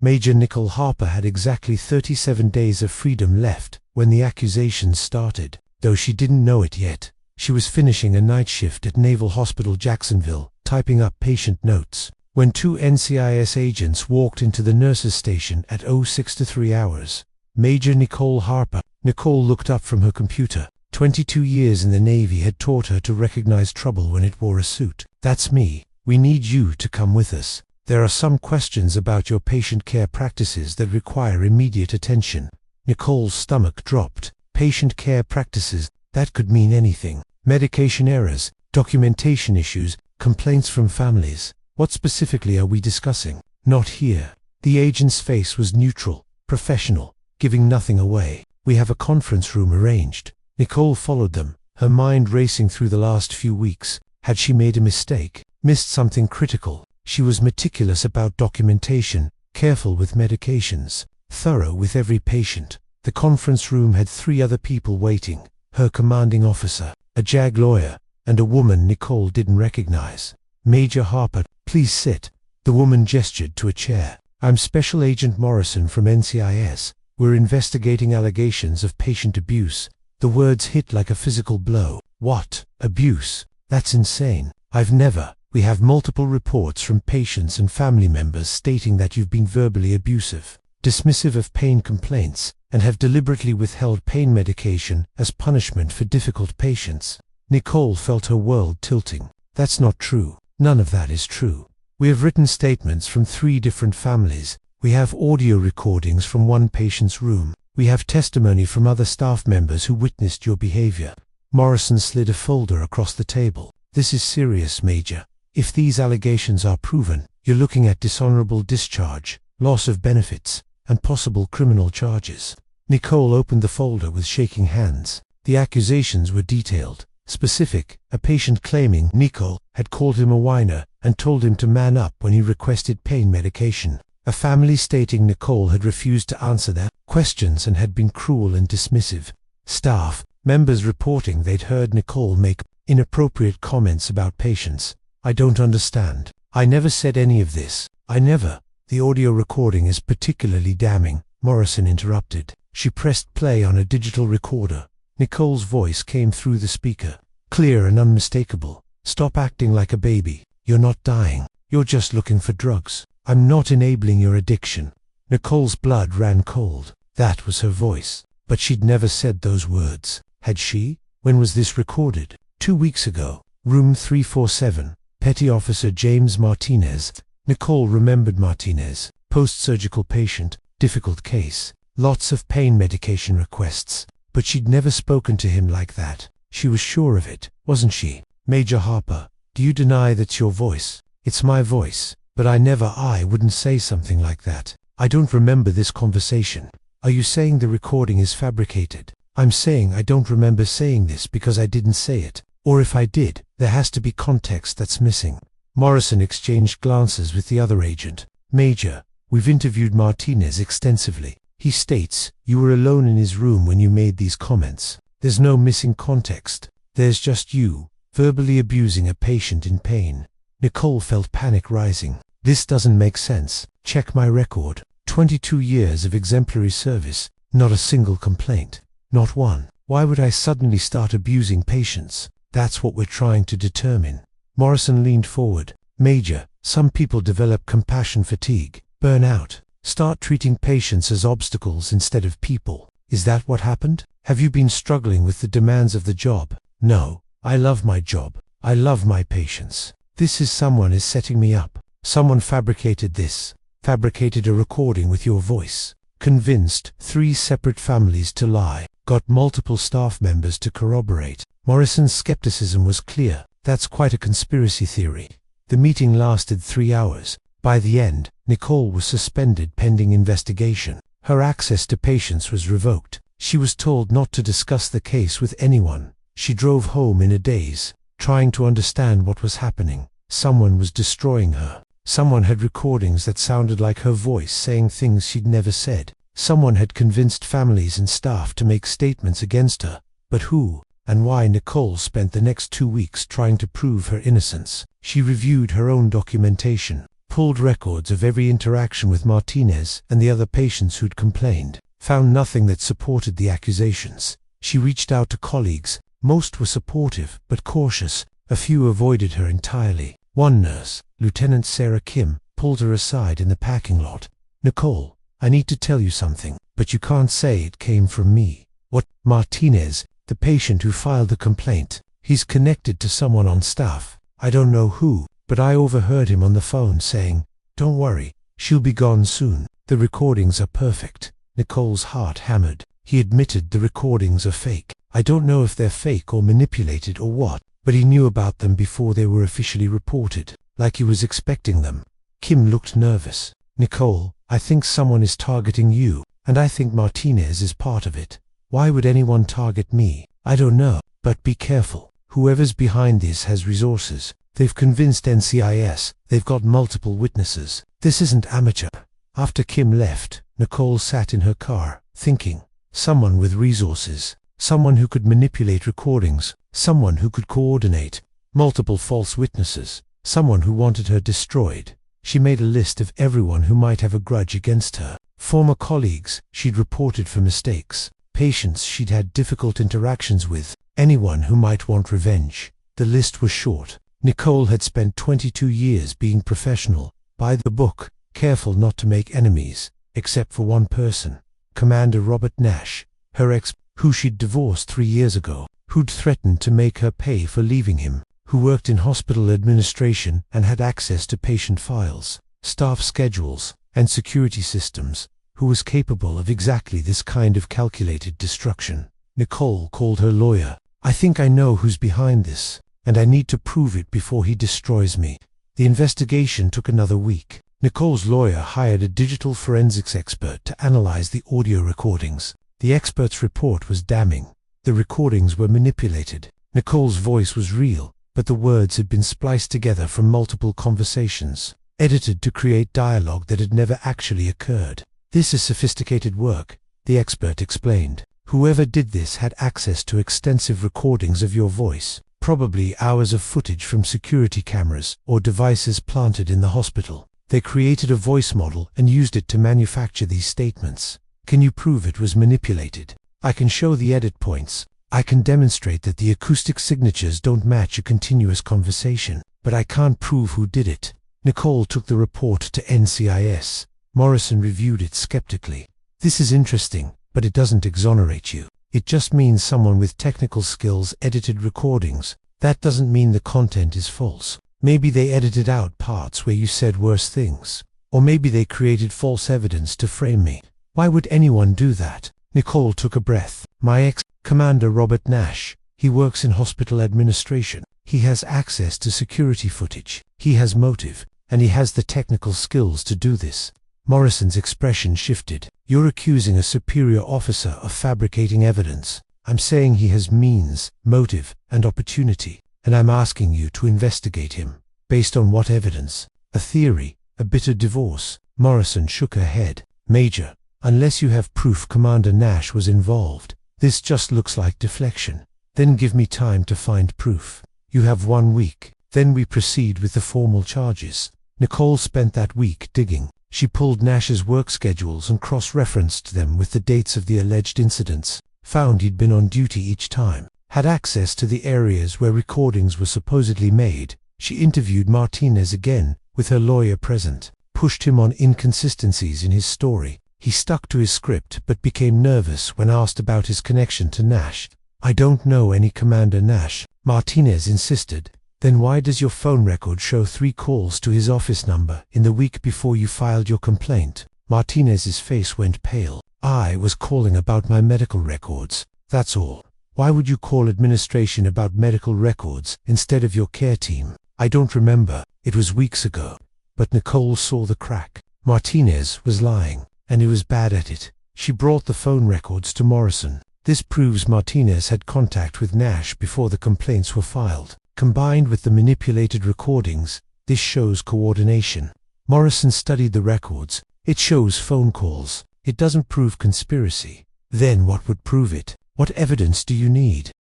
Major Nicole Harper had exactly 37 days of freedom left when the accusations started. Though she didn't know it yet, she was finishing a night shift at Naval Hospital Jacksonville, typing up patient notes, when two NCIS agents walked into the nurses' station at 06:03 hours. Major Nicole Harper. Nicole looked up from her computer. 22 years in the Navy had taught her to recognize trouble when it wore a suit. "That's me. We need you to come with us. There are some questions about your patient care practices that require immediate attention." Nicole's stomach dropped. Patient care practices, that could mean anything. Medication errors, documentation issues, complaints from families. What specifically are we discussing? Not here. The agent's face was neutral, professional, giving nothing away. "We have a conference room arranged." Nicole followed them, her mind racing through the last few weeks. Had she made a mistake? Missed something critical? She was meticulous about documentation, careful with medications, thorough with every patient. The conference room had 3 other people waiting: her commanding officer, a JAG lawyer, and a woman Nicole didn't recognize. "Major Harper, please sit." The woman gestured to a chair. "I'm Special Agent Morrison from NCIS. We're investigating allegations of patient abuse." The words hit like a physical blow. "What? Abuse? That's insane. I've never." "We have multiple reports from patients and family members stating that you've been verbally abusive, dismissive of pain complaints, and have deliberately withheld pain medication as punishment for difficult patients." Nicole felt her world tilting. "That's not true. None of that is true. We have written statements from 3 different families. We have audio recordings from one patient's room. We have testimony from other staff members who witnessed your behavior." Morrison slid a folder across the table. "This is serious, Major. If these allegations are proven, you're looking at dishonorable discharge, loss of benefits, and possible criminal charges." Nicole opened the folder with shaking hands. The accusations were detailed, specific. A patient claiming Nicole had called him a whiner and told him to man up when he requested pain medication. A family stating Nicole had refused to answer their questions and had been cruel and dismissive. Staff members reporting they'd heard Nicole make inappropriate comments about patients. "I don't understand. I never said any of this. I never." "The audio recording is particularly damning," Morrison interrupted. She pressed play on a digital recorder. Nicole's voice came through the speaker, clear and unmistakable. "Stop acting like a baby. You're not dying. You're just looking for drugs. I'm not enabling your addiction." Nicole's blood ran cold. That was her voice. But she'd never said those words. Had she? When was this recorded? 2 weeks ago. Room 347. Petty Officer James Martinez. Nicole remembered Martinez. Post-surgical patient. Difficult case. Lots of pain medication requests. But she'd never spoken to him like that. She was sure of it, wasn't she? "Major Harper, do you deny that's your voice?" "It's my voice, but I wouldn't say something like that. I don't remember this conversation." "Are you saying the recording is fabricated?" "I'm saying I don't remember saying this because I didn't say it. Or if I did, there has to be context that's missing." Morrison exchanged glances with the other agent. "Major, we've interviewed Martinez extensively. He states you were alone in his room when you made these comments. There's no missing context. There's just you, verbally abusing a patient in pain." Nicole felt panic rising. "This doesn't make sense. Check my record. 22 years of exemplary service, not a single complaint. Not one. Why would I suddenly start abusing patients? That's what we're trying to determine." Morrison leaned forward. "Major, some people develop compassion fatigue, burnout, start treating patients as obstacles instead of people. Is that what happened? Have you been struggling with the demands of the job?" "No. I love my job. I love my patients. This is someone is setting me up. Someone fabricated this. Fabricated a recording with your voice. Convinced 3 separate families to lie. Got multiple staff members to corroborate." Morrison's skepticism was clear. "That's quite a conspiracy theory." The meeting lasted 3 hours. By the end, Nicole was suspended pending investigation. Her access to patients was revoked. She was told not to discuss the case with anyone. She drove home in a daze, trying to understand what was happening. Someone was destroying her. Someone had recordings that sounded like her voice saying things she'd never said. Someone had convinced families and staff to make statements against her. But who? And why? Nicole spent the next 2 weeks trying to prove her innocence. She reviewed her own documentation, pulled records of every interaction with Martinez and the other patients who'd complained, found nothing that supported the accusations. She reached out to colleagues. Most were supportive, but cautious. A few avoided her entirely. One nurse, Lieutenant Sarah Kim, pulled her aside in the parking lot. "Nicole, I need to tell you something, but you can't say it came from me." "What?" "Martinez, the patient who filed the complaint, he's connected to someone on staff. I don't know who, but I overheard him on the phone saying, 'Don't worry, she'll be gone soon.' The recordings are perfect." Nicole's heart hammered. He admitted the recordings are fake. I don't know if they're fake or manipulated or what, but he knew about them before they were officially reported, like he was expecting them. Kim looked nervous. "Nicole, I think someone is targeting you, and I think Martinez is part of it. Why would anyone target me? I don't know, but be careful. Whoever's behind this has resources. They've convinced NCIS, they've got multiple witnesses. This isn't amateur." After Kim left, Nicole sat in her car, thinking, someone with resources, someone who could manipulate recordings, someone who could coordinate, multiple false witnesses, someone who wanted her destroyed. She made a list of everyone who might have a grudge against her. Former colleagues she'd reported for mistakes, patients she'd had difficult interactions with, anyone who might want revenge. The list was short. Nicole had spent 22 years being professional, by the book, careful not to make enemies, except for one person, Commander Robert Nash, her ex, who she'd divorced 3 years ago, who'd threatened to make her pay for leaving him, who worked in hospital administration and had access to patient files, staff schedules, and security systems, who was capable of exactly this kind of calculated destruction. Nicole called her lawyer. "I think I know who's behind this, and I need to prove it before he destroys me." The investigation took another week. Nicole's lawyer hired a digital forensics expert to analyze the audio recordings. The expert's report was damning. The recordings were manipulated. Nicole's voice was real, but the words had been spliced together from multiple conversations, edited to create dialogue that had never actually occurred. "This is sophisticated work," the expert explained. "Whoever did this had access to extensive recordings of your voice, probably hours of footage from security cameras or devices planted in the hospital. They created a voice model and used it to manufacture these statements. Can you prove it was manipulated?" "I can show the edit points. I can demonstrate that the acoustic signatures don't match a continuous conversation, but I can't prove who did it." Nicole took the report to NCIS. Morrison reviewed it skeptically. "This is interesting, but it doesn't exonerate you. It just means someone with technical skills edited recordings. That doesn't mean the content is false. Maybe they edited out parts where you said worse things. Or maybe they created false evidence to frame me. Why would anyone do that?" Nicole took a breath. "My ex-commander Robert Nash. He works in hospital administration. He has access to security footage. He has motive, and he has the technical skills to do this." Morrison's expression shifted. "You're accusing a superior officer of fabricating evidence. I'm saying he has means, motive, and opportunity, and I'm asking you to investigate him. Based on what evidence? A theory? A bitter divorce?" Morrison shook her head. "Major, unless you have proof Commander Nash was involved, this just looks like deflection. Then give me time to find proof. You have 1 week. Then we proceed with the formal charges." Nicole spent that week digging. She pulled Nash's work schedules and cross-referenced them with the dates of the alleged incidents, found he'd been on duty each time, had access to the areas where recordings were supposedly made. She interviewed Martinez again, with her lawyer present, pushed him on inconsistencies in his story. He stuck to his script but became nervous when asked about his connection to Nash. "I don't know any Commander Nash," Martinez insisted. "Then why does your phone record show 3 calls to his office number in the week before you filed your complaint?" Martinez's face went pale. "I was calling about my medical records, that's all." "Why would you call administration about medical records instead of your care team?" "I don't remember, it was weeks ago." But Nicole saw the crack. Martinez was lying, and he was bad at it. She brought the phone records to Morrison. "This proves Martinez had contact with Nash before the complaints were filed. Combined with the manipulated recordings, this shows coordination." Morrison studied the records. "It shows phone calls. It doesn't prove conspiracy." "Then what would prove it? What evidence do you need?"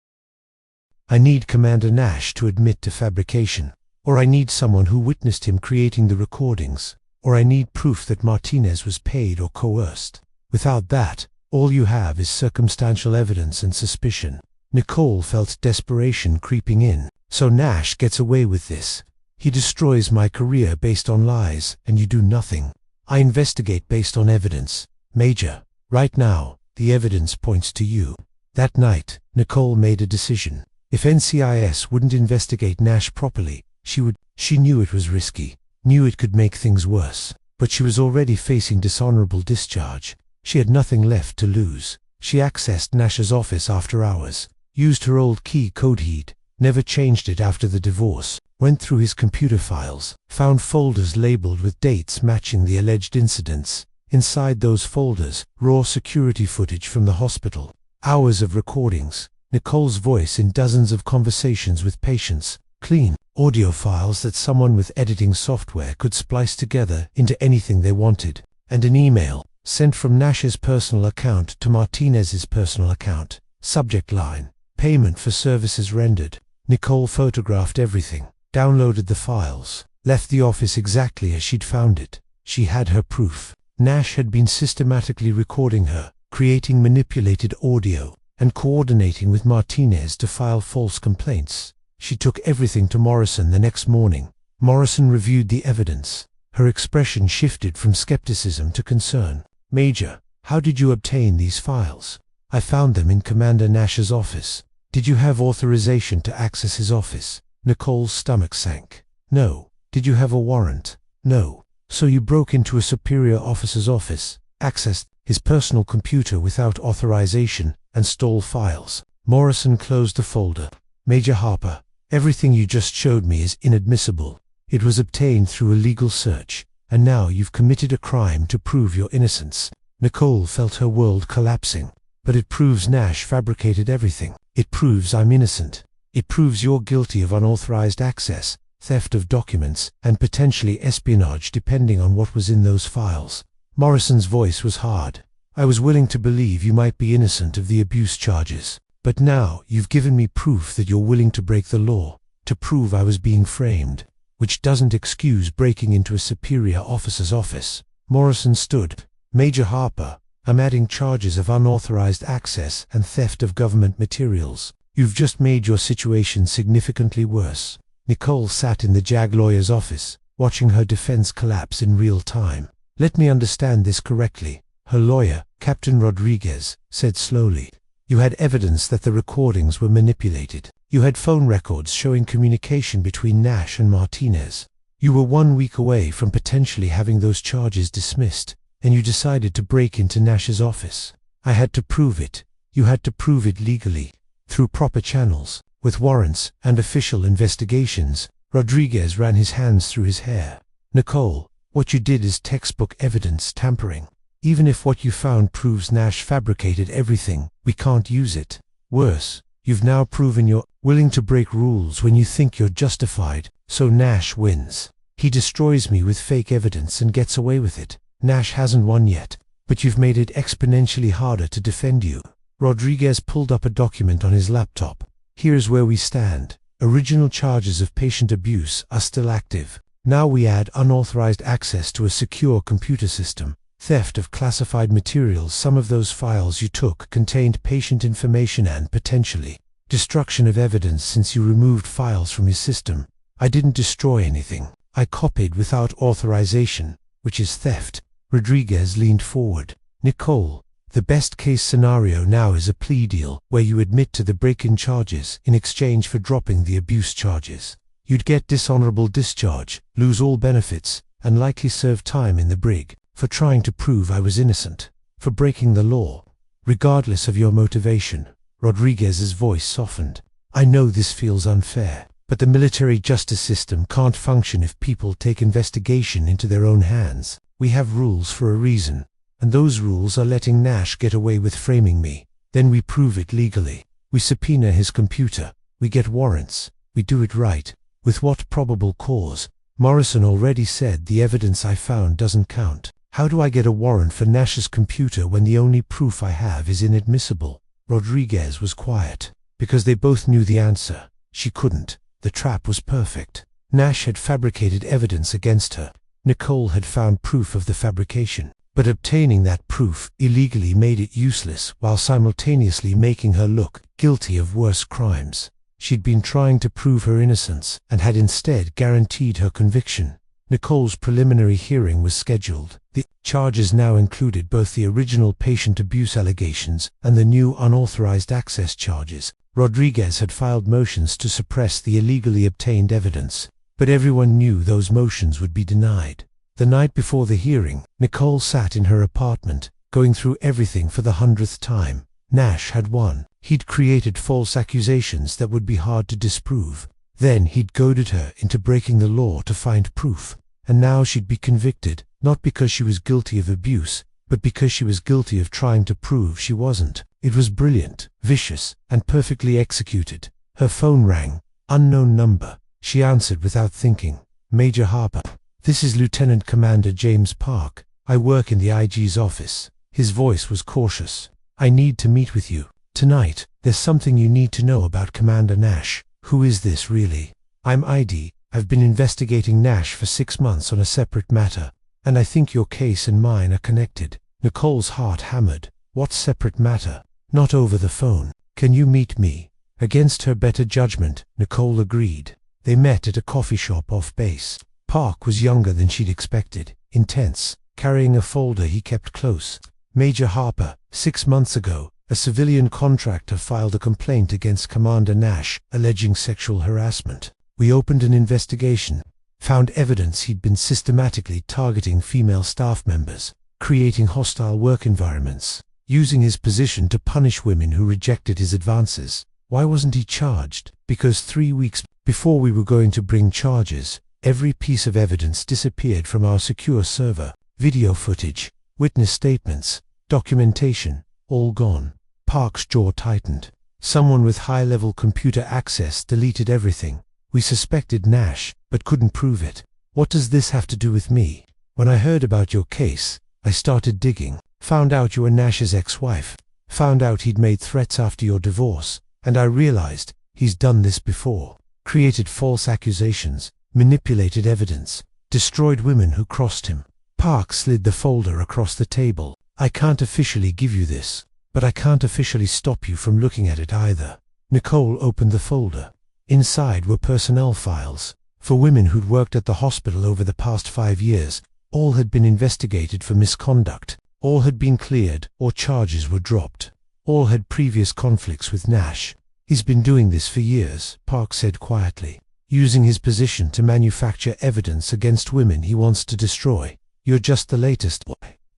"I need Commander Nash to admit to fabrication." or I need someone who witnessed him creating the recordings, or I need proof that Martinez was paid or coerced. Without that, all you have is circumstantial evidence and suspicion. Nicole felt desperation creeping in. So Nash gets away with this. He destroys my career based on lies, and you do nothing. I investigate based on evidence. Major, right now, the evidence points to you. That night, Nicole made a decision. If NCIS wouldn't investigate Nash properly, she would. She knew it was risky, knew it could make things worse, but she was already facing dishonorable discharge. She had nothing left to lose. She accessed Nash's office after hours, used her old key code he'd never changed it after the divorce, went through his computer files, found folders labeled with dates matching the alleged incidents. Inside those folders, raw security footage from the hospital, hours of recordings, Nicole's voice in dozens of conversations with patients, clean audio files that someone with editing software could splice together into anything they wanted, and an email sent from Nash's personal account to Martinez's personal account. Subject line: payment for services rendered. Nicole photographed everything, downloaded the files, left the office exactly as she'd found it. She had her proof. Nash had been systematically recording her, creating manipulated audio, and coordinating with Martinez to file false complaints. She took everything to Morrison the next morning. Morrison reviewed the evidence. Her expression shifted from skepticism to concern. Major, how did you obtain these files? I found them in Commander Nash's office. Did you have authorization to access his office? Nicole's stomach sank. No. Did you have a warrant? No. So you broke into a superior officer's office, accessed his personal computer without authorization, and stole files. Morrison closed the folder. Major Harper, everything you just showed me is inadmissible. It was obtained through a legal search, and now you've committed a crime to prove your innocence. Nicole felt her world collapsing. But it proves Nash fabricated everything. It proves I'm innocent. It proves you're guilty of unauthorized access, theft of documents, and potentially espionage depending on what was in those files. Morrison's voice was hard. I was willing to believe you might be innocent of the abuse charges. But now you've given me proof that you're willing to break the law, to prove I was being framed, which doesn't excuse breaking into a superior officer's office. Morrison stood. Major Harper, I'm adding charges of unauthorized access and theft of government materials. You've just made your situation significantly worse. Nicole sat in the JAG lawyer's office, watching her defense collapse in real time. Let me understand this correctly. Her lawyer, Captain Rodriguez, said slowly. You had evidence that the recordings were manipulated. You had phone records showing communication between Nash and Martinez. You were 1 week away from potentially having those charges dismissed, and you decided to break into Nash's office. I had to prove it. You had to prove it legally, through proper channels, with warrants and official investigations. Rodriguez ran his hands through his hair. Nicole, what you did is textbook evidence tampering. Even if what you found proves Nash fabricated everything, we can't use it. Worse, you've now proven you're willing to break rules when you think you're justified, so Nash wins. He destroys me with fake evidence and gets away with it. Nash hasn't won yet, but you've made it exponentially harder to defend you. Rodriguez pulled up a document on his laptop. Here's where we stand. Original charges of patient abuse are still active. Now we add unauthorized access to a secure computer system. Theft of classified materials. Some of those files you took contained patient information and, potentially, destruction of evidence since you removed files from your system. I didn't destroy anything. I copied without authorization, which is theft. Rodriguez leaned forward. Nicole, the best case scenario now is a plea deal where you admit to the break-in charges in exchange for dropping the abuse charges. You'd get dishonorable discharge, lose all benefits, and likely serve time in the brig for trying to prove I was innocent, for breaking the law. Regardless of your motivation, Rodriguez's voice softened. I know this feels unfair, but the military justice system can't function if people take investigation into their own hands. We have rules for a reason, and those rules are letting Nash get away with framing me. Then we prove it legally. We subpoena his computer. We get warrants. We do it right. With what probable cause? Morrison already said the evidence I found doesn't count. How do I get a warrant for Nash's computer when the only proof I have is inadmissible? Rodriguez was quiet, because they both knew the answer. She couldn't. The trap was perfect. Nash had fabricated evidence against her. Nicole had found proof of the fabrication, but obtaining that proof illegally made it useless while simultaneously making her look guilty of worse crimes. She'd been trying to prove her innocence and had instead guaranteed her conviction. Nicole's preliminary hearing was scheduled. The charges now included both the original patient abuse allegations and the new unauthorized access charges. Rodriguez had filed motions to suppress the illegally obtained evidence, but everyone knew those motions would be denied. The night before the hearing, Nicole sat in her apartment, going through everything for the 100th time. Nash had won. He'd created false accusations that would be hard to disprove. Then he'd goaded her into breaking the law to find proof. And now she'd be convicted, not because she was guilty of abuse, but because she was guilty of trying to prove she wasn't. It was brilliant, vicious, and perfectly executed. Her phone rang. Unknown number. She answered without thinking. Major Harper. This is Lieutenant Commander James Park. I work in the IG's office. His voice was cautious. I need to meet with you. Tonight, there's something you need to know about Commander Nash. Who is this really? I'm ID. I've been investigating Nash for 6 months on a separate matter, and I think your case and mine are connected. Nicole's heart hammered. What separate matter? Not over the phone. Can you meet me? Against her better judgment, Nicole agreed. They met at a coffee shop off base. Park was younger than she'd expected, intense, carrying a folder he kept close. Major Harper. 6 months ago, a civilian contractor filed a complaint against Commander Nash, alleging sexual harassment. We opened an investigation, found evidence he'd been systematically targeting female staff members, creating hostile work environments, using his position to punish women who rejected his advances. Why wasn't he charged? Because 3 weeks before we were going to bring charges, every piece of evidence disappeared from our secure server. Video footage, witness statements, documentation, all gone. Park's jaw tightened. Someone with high-level computer access deleted everything. We suspected Nash, but couldn't prove it. What does this have to do with me? When I heard about your case, I started digging. Found out you were Nash's ex-wife. Found out he'd made threats after your divorce. And I realized he's done this before. Created false accusations, manipulated evidence, destroyed women who crossed him. Park slid the folder across the table. I can't officially give you this, but I can't officially stop you from looking at it either. Nicole opened the folder. Inside were personnel files. For women who'd worked at the hospital over the past 5 years, all had been investigated for misconduct. All had been cleared or charges were dropped. All had previous conflicts with Nash. He's been doing this for years, Park said quietly, using his position to manufacture evidence against women he wants to destroy. You're just the latest.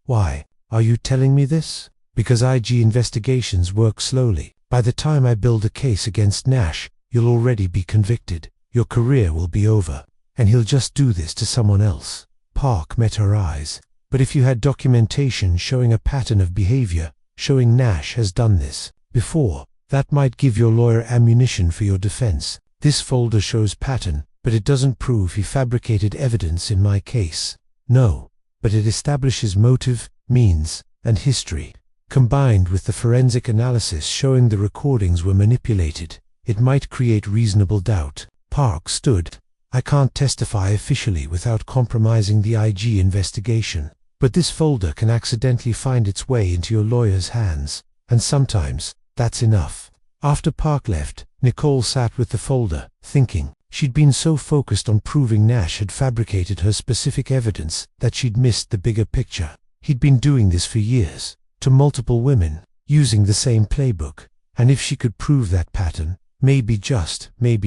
Why? Are you telling me this? Because IG investigations work slowly. By the time I build a case against Nash, you'll already be convicted. Your career will be over. And he'll just do this to someone else. Park met her eyes. But if you had documentation showing a pattern of behavior, showing Nash has done this before, that might give your lawyer ammunition for your defense. This folder shows pattern, but it doesn't prove he fabricated evidence in my case. No, but it establishes motive, means, and history. Combined with the forensic analysis showing the recordings were manipulated, it might create reasonable doubt. Park stood. I can't testify officially without compromising the IG investigation. But this folder can accidentally find its way into your lawyer's hands. And sometimes, that's enough. After Park left, Nicole sat with the folder, thinking. She'd been so focused on proving Nash had fabricated her specific evidence that she'd missed the bigger picture. He'd been doing this for years, to multiple women, using the same playbook. And if she could prove that pattern, maybe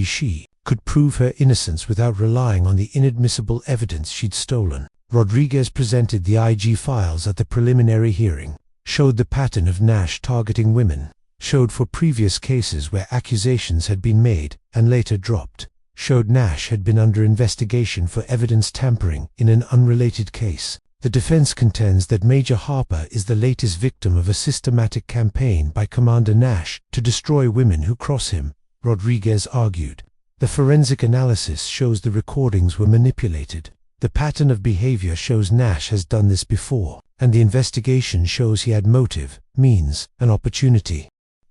she could prove her innocence without relying on the inadmissible evidence she'd stolen. Rodriguez presented the IG files at the preliminary hearing, showed the pattern of Nash targeting women, showed for previous cases where accusations had been made and later dropped, showed Nash had been under investigation for evidence tampering in an unrelated case. The defense contends that Major Harper is the latest victim of a systematic campaign by Commander Nash to destroy women who cross him, Rodriguez argued. The forensic analysis shows the recordings were manipulated. The pattern of behavior shows Nash has done this before, and the investigation shows he had motive, means, and opportunity.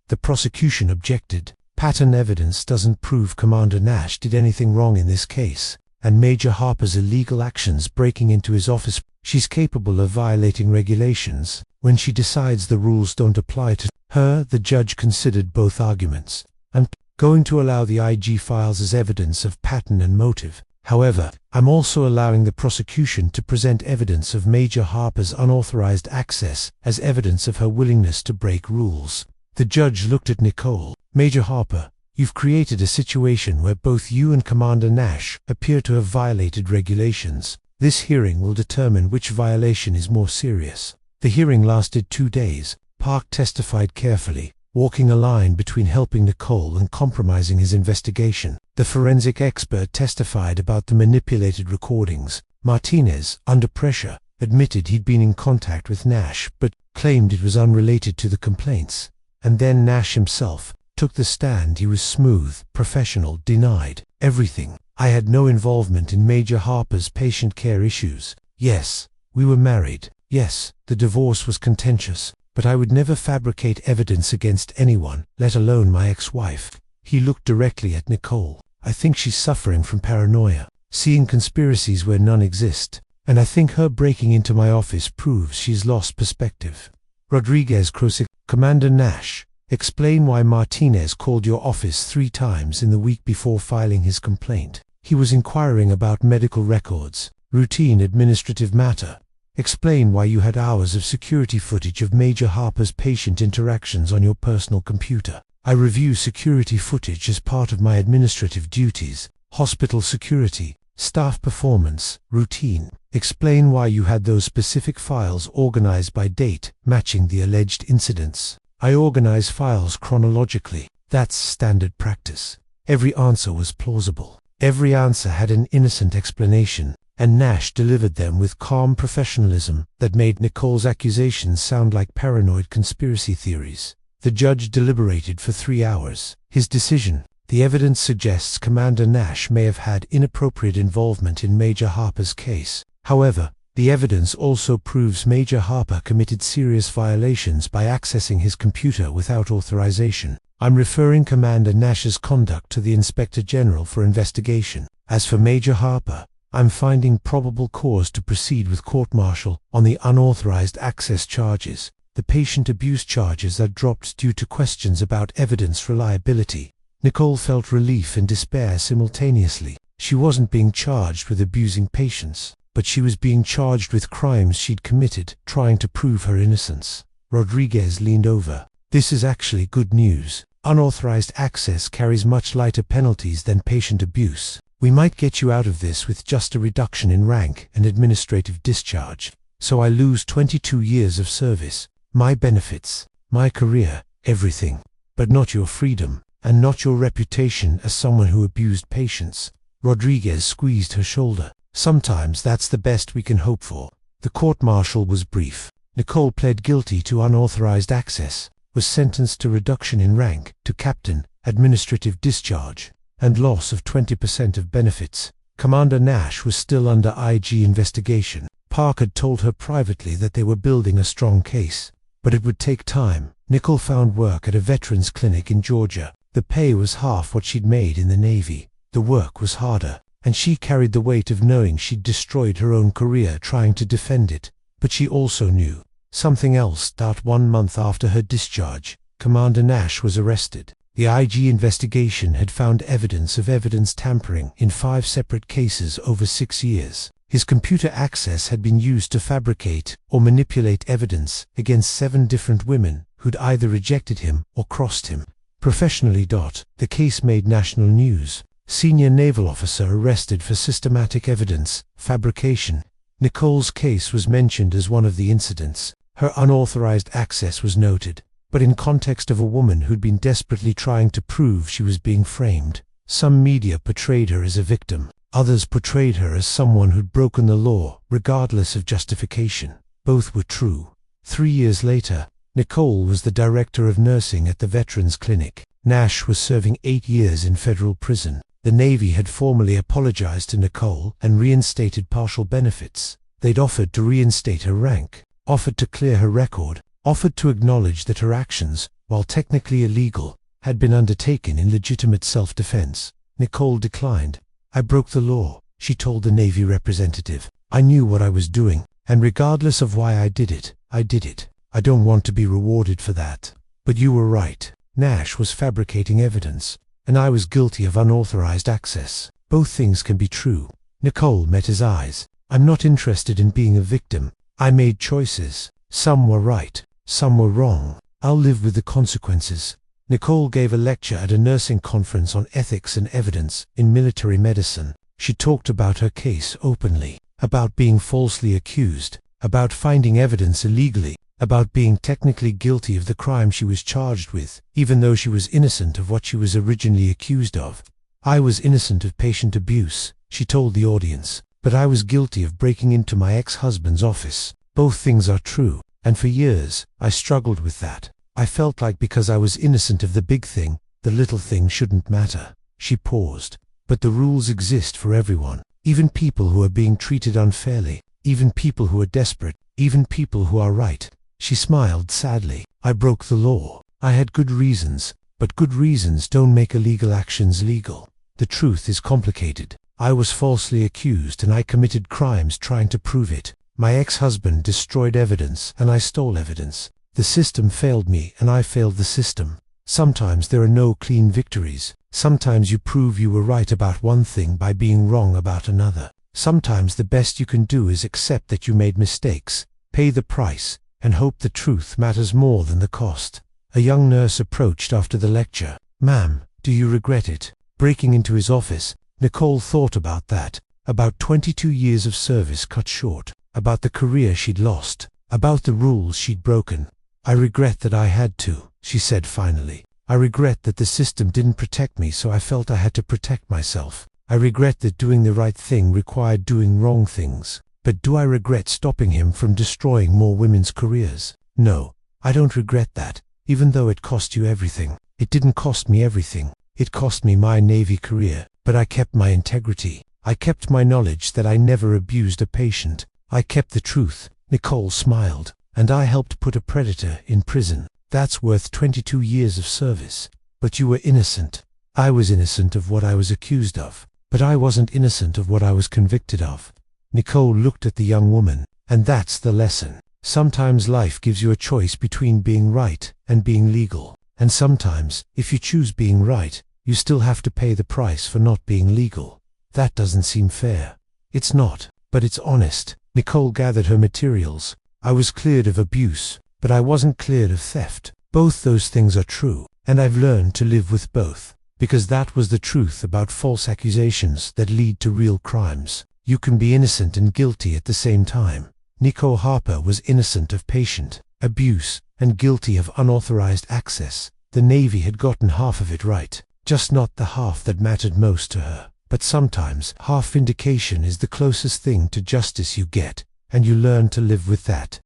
The prosecution objected. Pattern evidence doesn't prove Commander Nash did anything wrong in this case. and Major Harper's illegal actions breaking into his office. She's capable of violating regulations when she decides the rules don't apply to her. The judge considered both arguments. I'm going to allow the IG files as evidence of pattern and motive. However, I'm also allowing the prosecution to present evidence of Major Harper's unauthorized access as evidence of her willingness to break rules. The judge looked at Nicole. Major Harper, you've created a situation where both you and Commander Nash appear to have violated regulations. This hearing will determine which violation is more serious. The hearing lasted 2 days. Park testified carefully, walking a line between helping Nicole and compromising his investigation. The forensic expert testified about the manipulated recordings. Martinez, under pressure, admitted he'd been in contact with Nash, but claimed it was unrelated to the complaints. And then Nash himself took the stand. He was smooth, professional, denied everything. I had no involvement in Major Harper's patient care issues. Yes, we were married. Yes, the divorce was contentious, but I would never fabricate evidence against anyone, let alone my ex-wife. He looked directly at Nicole. I think she's suffering from paranoia, seeing conspiracies where none exist, and I think her breaking into my office proves she's lost perspective. Rodriguez Crosig, Commander Nash, explain why Martinez called your office 3 times in the week before filing his complaint. He was inquiring about medical records, routine administrative matter. Explain why you had hours of security footage of Major Harper's patient interactions on your personal computer. I review security footage as part of my administrative duties. Hospital security, staff performance, routine. Explain why you had those specific files organized by date, matching the alleged incidents. I organize files chronologically. That's standard practice. Every answer was plausible. Every answer had an innocent explanation, and Nash delivered them with calm professionalism that made Nicole's accusations sound like paranoid conspiracy theories. The judge deliberated for 3 hours. His decision: the evidence suggests Commander Nash may have had inappropriate involvement in Major Harper's case. However, the evidence also proves Major Harper committed serious violations by accessing his computer without authorization. I'm referring Commander Nash's conduct to the Inspector General for investigation. As for Major Harper, I'm finding probable cause to proceed with court-martial on the unauthorized access charges. The patient abuse charges are dropped due to questions about evidence reliability. Nicole felt relief and despair simultaneously. She wasn't being charged with abusing patients, but she was being charged with crimes she'd committed, trying to prove her innocence. Rodriguez leaned over. This is actually good news. Unauthorized access carries much lighter penalties than patient abuse. We might get you out of this with just a reduction in rank and administrative discharge. So I lose 22 years of service, my benefits, my career, everything. But not your freedom, and not your reputation as someone who abused patients. Rodriguez squeezed her shoulder. Sometimes that's the best we can hope for. The court-martial was brief. Nicole pled guilty to unauthorized access, was sentenced to reduction in rank, to captain, administrative discharge, and loss of 20% of benefits. Commander Nash was still under IG investigation. Park had told her privately that they were building a strong case, but it would take time. Nicole found work at a veterans clinic in Georgia. The pay was half what she'd made in the Navy. The work was harder, and she carried the weight of knowing she'd destroyed her own career trying to defend it. But she also knew something else. 1 month after her discharge, Commander Nash was arrested. The IG investigation had found evidence of evidence tampering in 5 separate cases over 6 years. His computer access had been used to fabricate or manipulate evidence against 7 different women who'd either rejected him or crossed him. Professionally. The case made national news. Senior naval officer arrested for systematic evidence fabrication. Nicole's case was mentioned as one of the incidents. Her unauthorized access was noted, but in context of a woman who'd been desperately trying to prove she was being framed. Some media portrayed her as a victim. Others portrayed her as someone who'd broken the law, regardless of justification. Both were true. 3 years later, Nicole was the director of nursing at the Veterans Clinic. Nash was serving 8 years in federal prison. The Navy had formally apologized to Nicole and reinstated partial benefits. They'd offered to reinstate her rank, offered to clear her record, offered to acknowledge that her actions, while technically illegal, had been undertaken in legitimate self-defense. Nicole declined. I broke the law. she told the Navy representative. "I knew what I was doing, and regardless of why I did it, I did it. I don't want to be rewarded for that. But you were right. Nash was fabricating evidence, and I was guilty of unauthorized access. Both things can be true." Nicole met his eyes. "I'm not interested in being a victim. I made choices. Some were right, some were wrong. I'll live with the consequences." Nicole gave a lecture at a nursing conference on ethics and evidence in military medicine. She talked about her case openly, about being falsely accused, about finding evidence illegally, about being technically guilty of the crime she was charged with, even though she was innocent of what she was originally accused of. "I was innocent of patient abuse," she told the audience, "but I was guilty of breaking into my ex-husband's office. Both things are true, and for years, I struggled with that. I felt like because I was innocent of the big thing, the little thing shouldn't matter." She paused. "But the rules exist for everyone, even people who are being treated unfairly, even people who are desperate, even people who are right." She smiled sadly. "I broke the law. I had good reasons, but good reasons don't make illegal actions legal. The truth is complicated. I was falsely accused and I committed crimes trying to prove it. My ex-husband destroyed evidence and I stole evidence. The system failed me and I failed the system. Sometimes there are no clean victories. Sometimes you prove you were right about one thing by being wrong about another. Sometimes the best you can do is accept that you made mistakes, pay the price, and hope the truth matters more than the cost." A young nurse approached after the lecture. "Ma'am, do you regret it?" Breaking into his office, Nicole thought about that, about 22 years of service cut short, about the career she'd lost, about the rules she'd broken. "I regret that I had to," she said finally. "I regret that the system didn't protect me, so I felt I had to protect myself. I regret that doing the right thing required doing wrong things. But do I regret stopping him from destroying more women's careers? No, I don't regret that, even though it cost you everything. It didn't cost me everything. It cost me my Navy career, but I kept my integrity. I kept my knowledge that I never abused a patient. I kept the truth." Nicole smiled. "And I helped put a predator in prison. That's worth 22 years of service. But you were innocent. I was innocent of what I was accused of, but I wasn't innocent of what I was convicted of." Nicole looked at the young woman. "And that's the lesson. Sometimes life gives you a choice between being right and being legal. And sometimes, if you choose being right, you still have to pay the price for not being legal. That doesn't seem fair." "It's not, but it's honest." Nicole gathered her materials. "I was cleared of abuse, but I wasn't cleared of theft. Both those things are true, and I've learned to live with both. Because that was the truth about false accusations that lead to real crimes. You can be innocent and guilty at the same time. Nicole Harper was innocent of patient abuse and guilty of unauthorized access. The Navy had gotten half of it right, just not the half that mattered most to her. But sometimes half vindication is the closest thing to justice you get, and you learn to live with that.